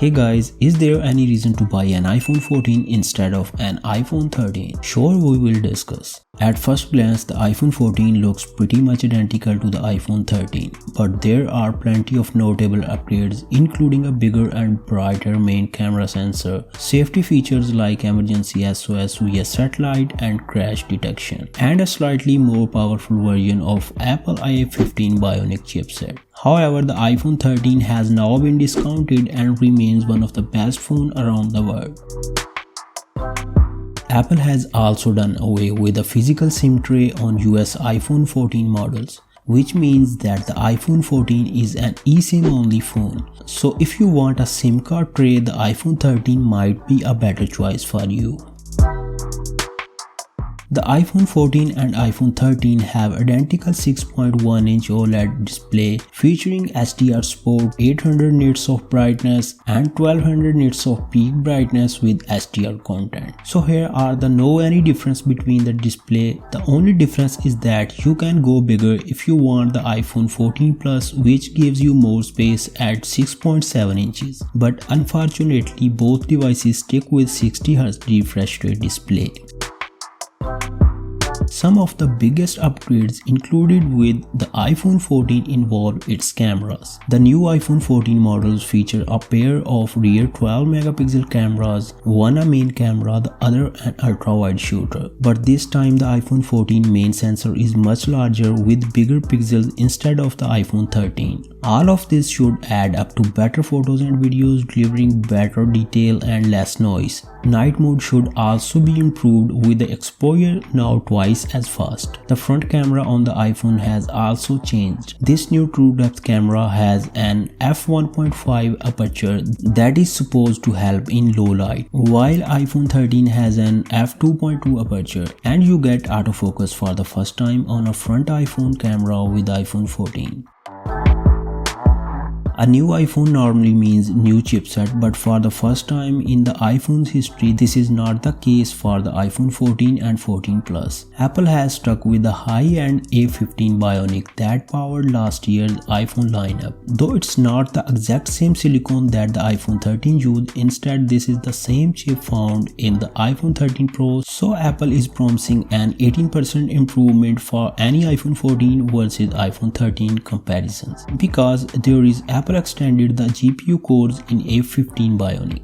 Hey guys, is there any reason to buy an iPhone 14 instead of an iPhone 13? Sure, we will discuss. At first glance, the iPhone 14 looks pretty much identical to the iPhone 13, but there are plenty of notable upgrades including a bigger and brighter main camera sensor, safety features like emergency SOS via satellite and crash detection, and a slightly more powerful version of Apple i15 Bionic chipset. However, the iPhone 13 has now been discounted and remains one of the best phones around the world. Apple has also done away with a physical SIM tray on US iPhone 14 models, which means that the iPhone 14 is an eSIM only phone. So if you want a SIM card tray, the iPhone 13 might be a better choice for you. The iPhone 14 and iPhone 13 have identical 6.1-inch OLED display featuring HDR support, 800 nits of brightness and 1200 nits of peak brightness with HDR content. So here are the no any difference between the display. The only difference is that you can go bigger if you want the iPhone 14 Plus, which gives you more space at 6.7 inches. But unfortunately, both devices stick with 60Hz refresh rate display. Some of the biggest upgrades included with the iPhone 14 involve its cameras. The new iPhone 14 models feature a pair of rear 12-megapixel cameras, one a main camera, the other an ultra-wide shooter. But this time the iPhone 14 main sensor is much larger with bigger pixels instead of the iPhone 13. All of this should add up to better photos and videos, delivering better detail and less noise. Night mode should also be improved with the exposure now twice as fast. The front camera on the iPhone has also changed. This new true depth camera has an f1.5 aperture that is supposed to help in low light, while iPhone 13 has an f2.2 aperture, and you get autofocus for the first time on a front iPhone camera with iPhone 14. A new iPhone normally means new chipset, but for the first time in the iPhone's history, this is not the case for the iPhone 14 and 14 Plus. Apple has stuck with the high-end A15 Bionic that powered last year's iPhone lineup. Though it's not the exact same silicon that the iPhone 13 used, instead this is the same chip found in the iPhone 13 Pro, so Apple is promising an 18% improvement for any iPhone 14 versus iPhone 13 comparisons, because there is Apple extended the GPU cores in A15 Bionic.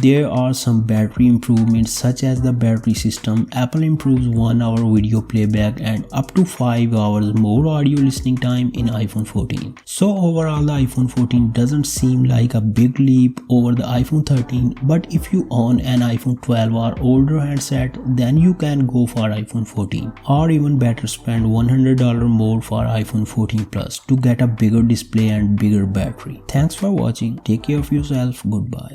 There are some battery improvements such as the battery system. Apple improves 1 hour video playback and up to 5 hours more audio listening time in iPhone 14. So overall the iPhone 14 doesn't seem like a big leap over the iPhone 13, but if you own an iPhone 12 or older handset, then you can go for iPhone 14, or even better spend $100 more for iPhone 14 Plus to get a bigger display and bigger battery. Thanks for watching. Take care of yourself. Goodbye.